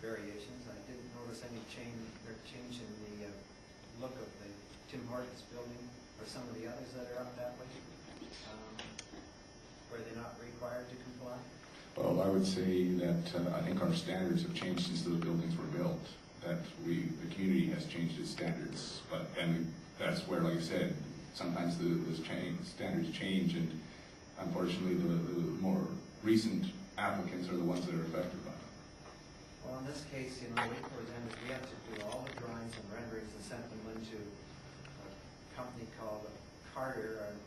variations. I didn't notice any change in the look of the Tim Hortons building or some of the others that are up that way. Were they not required to comply? Well, I would say that I think our standards have changed since those buildings were built. That the community has changed its standards, and that's where, like I said, sometimes the standards change, and unfortunately, the more recent applicants are the ones that are affected by it. Well, in this case, we have to do all the drawings and renderings and send them into a company called Carter and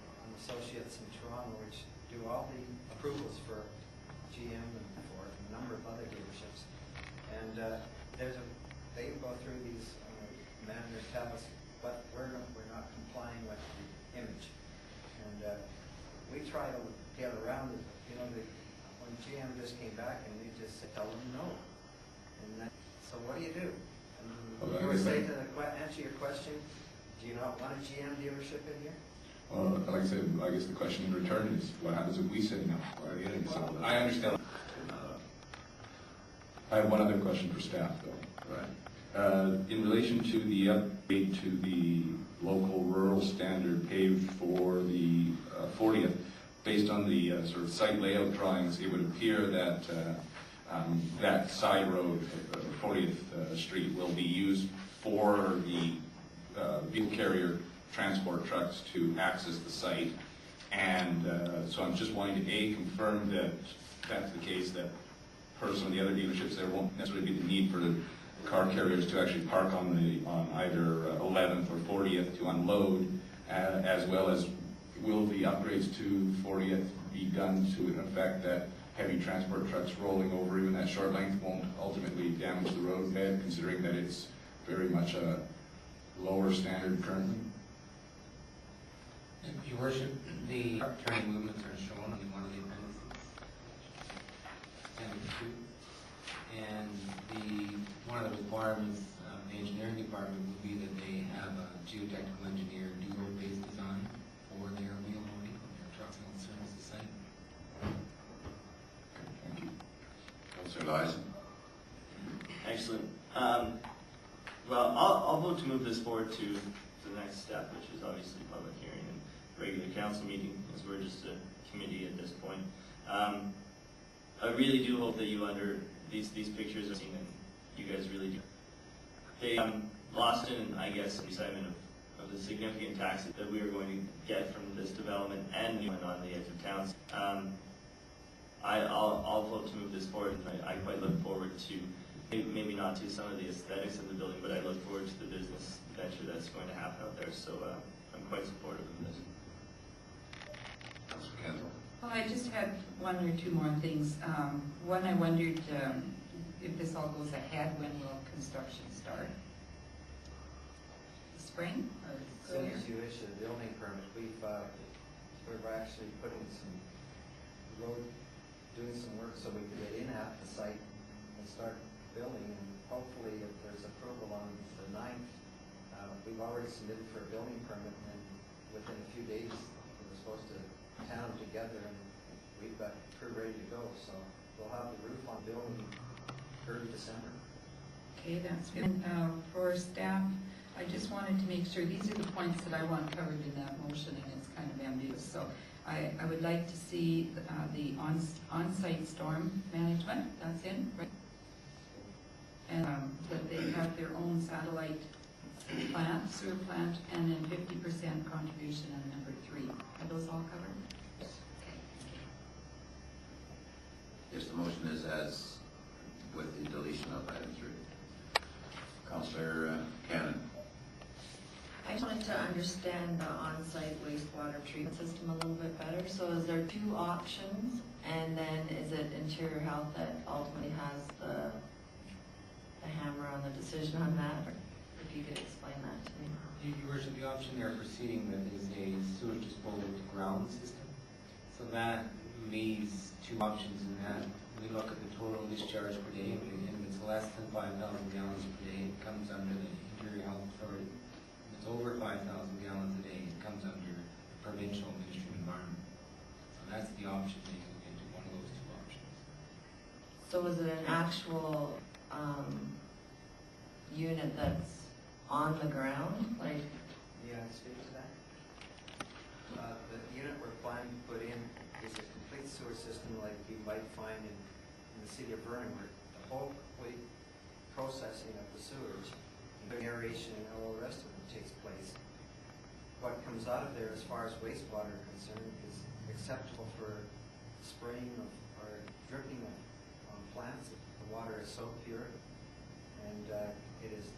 Associates in Toronto, which do all the approvals for GM and Ford and a number of other dealerships. And they go through these manner tell us, but we're not complying with the image. And we try to get around it. When GM just came back and they just tell them no. And so what do you do? And you would say to answer your question, do you not want a GM dealership in here? Well, like I said, I guess the question in return is, what happens if we say no? I understand. I have one other question for staff, though. Right. In relation to the update to the local rural standard paved for the 40th, based on the sort of site layout drawings, it would appear that that side road, 40th Street, will be used for the vehicle carrier transport trucks to access the site. And so I'm just wanting to confirm that that's the case, that per some of the other dealerships there won't necessarily be the need for the car carriers to actually park on either 11th or 40th to unload, as well as will the upgrades to 40th be done to an effect that heavy transport trucks rolling over even that short length won't ultimately damage the roadbed, considering that it's very much a lower standard currently? Your Worship, the turning movements are shown on one of the appendices. And one of the requirements of the engineering department would be that they have a geotechnical engineer do road-based design for their wheel loading when their trucks won't service the site. Okay, thank you. Councillor Lyson. Excellent. Well, I'll vote to move this forward to the next step, which is obviously public hearing and regular council meeting, as we're just a committee at this point. I really do hope that you these pictures are seen, and you guys really do. They lost in, I guess, excitement of the significant tax that we are going to get from this development and on the edge of towns. I'll vote to move this forward, and I quite look forward to, maybe not to some of the aesthetics of the building, but I look forward to the business venture that's going to happen out there. So I'm quite supportive of this. Councillor Kendall. Well, I just had one or two more things. One, I wondered if this all goes ahead, when will construction start? The spring or As soon as you issue the building permit, we're actually putting doing some work so we can get in at the site and start building. And hopefully, if there's approval on the 9th, we've already submitted for a building permit, and within a few days, we're supposed to town together, and we've got crew ready to go. So we'll have the roof on building early December. Okay, that's good. For staff, I just wanted to make sure these are the points that I want covered in that motion, and it's kind of ambiguous. So I would like to see the on-site storm management. That's in, right? And that they have their own satellite plant, sewer plant, and then 50% contribution on number 3. Are those all covered? Yes. Okay. Yes, the motion is as with the deletion of item 3. Councillor Cannon. I just wanted to understand the on-site wastewater treatment system a little bit better. So is there 2 options, and then is it Interior Health that ultimately has the hammer on the decision on that? Or if you could explain that to me. Your Worship, the option they're proceeding with is a sewage disposal to ground system. So that leaves 2 options in that. We look at the total discharge per day, and if it's less than 5,000 gallons per day, it comes under the Interior Health Authority. If it's over 5,000 gallons a day, it comes under the Provincial Ministry of Environment. So that's the option, they can get into one of those 2 options. So is it an actual unit that's on the ground, like, Yeah, I speak to that. The unit we're planning to put in is a complete sewer system like you might find in the city of Vernon, where the whole complete processing of the sewage, aeration and all the rest of it takes place. What comes out of there as far as wastewater is concerned is acceptable for spraying of, or dripping of, on plants. The water is so pure, and it has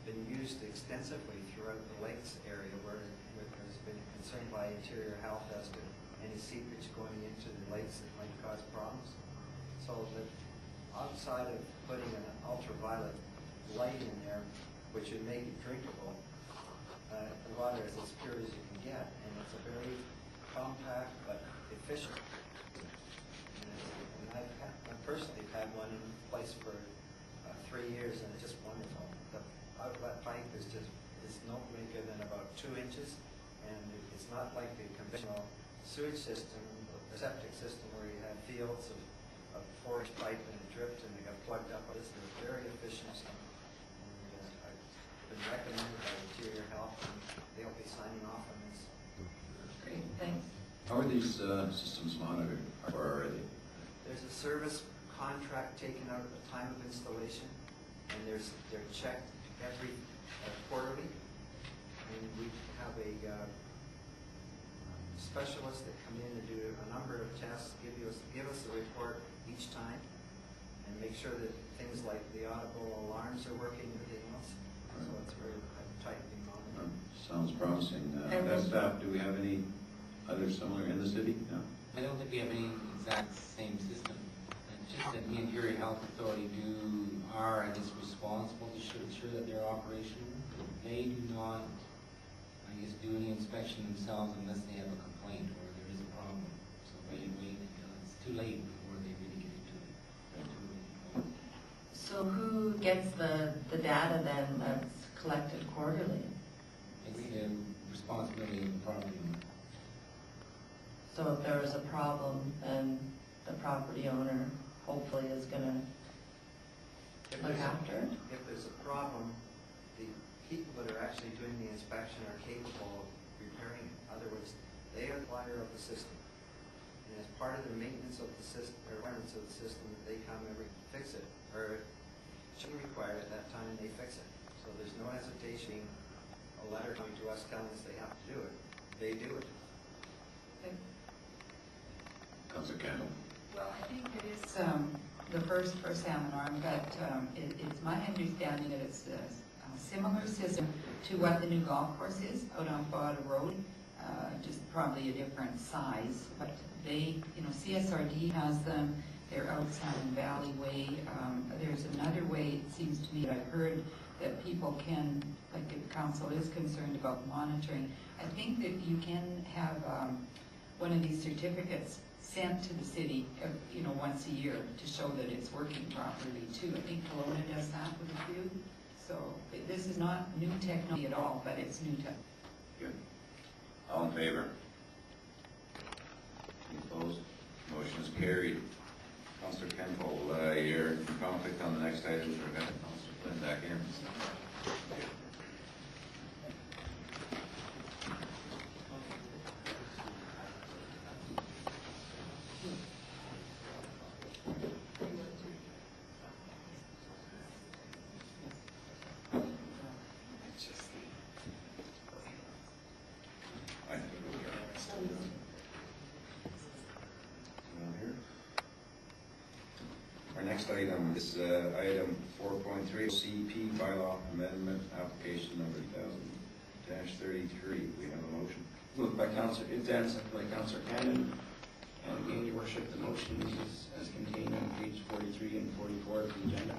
been used extensively throughout the lakes area where there's been concern by interior health as to any seepage going into the lakes that might cause problems. So that outside of putting an ultraviolet light in there, which would make it drinkable, the water is as pure as you can get, and it's a very compact but efficient. And I personally have had one in place for 3 years, and it's just wonderful. The outlet pipe is no bigger than about 2 inches, and it's not like the conventional sewage system, the septic system, where you have fields of 4-inch pipe and it dripped and they got plugged up. This is very efficient, and I've been recommended by Interior Health, and they'll be signing off on this. great, thanks. How are these systems monitored, or are they? There's a service contract taken out at the time of installation, and they're checked every quarterly, and we have a specialist that come in and do a number of tests, give us a report each time, and make sure that things like the audible alarms are working and everything else. So it's very tightly monitored. Sounds promising. And That staff, do we have any others similar in the city? No? I don't think we have any exact same system. It's just that the Interior Health Authority are, I guess, responsible to ensure that they're operational. They do not, I guess, do any inspection themselves unless they have a complaint or there is a problem. So they wait until it's too late before they really get into it. So who gets the data then that's collected quarterly? It's the responsibility of the property owner. So if there is a problem, then the property owner hopefully is gonna look after it? If there's a problem, the people that are actually doing the inspection are capable of repairing it. In other words, they are the supplier of the system. And as part of the maintenance of the system, or requirements of the system, they come every fix it, or it shouldn't require at that time, and they fix it. So there's no hesitation, a letter coming to us telling us they have to do it. They do it. Councilor Campbell? Well, I think it is the first for Salmon Arm, but it's my understanding that it's a similar system to what the new golf course is out on Bada Road, just probably a different size. But they, CSRD has them. They're out Salmon Valley Way. There's another way, it seems to me, that I've heard that people can, like if council is concerned about monitoring, I think that you can have one of these certificates sent to the city, once a year to show that it's working properly too. I think Kelowna does that with a few. So this is not new technology at all, but it's new tech. Good. All in favor? Any opposed? Motion is carried. Councilor Campbell, you're in conflict on the next item, so we're going to Councilor Flynn back in. Our next item is item 4.3, CP bylaw amendment application number 2000-33. We have a motion. Moved by Councillor Itzan, seconded by Councillor Cannon. And again, Your Worship, the motion is as contained on page 43 and 44 of the agenda.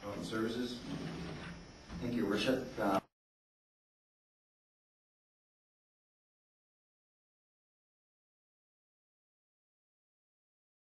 Health and Services? Thank you, Your Worship.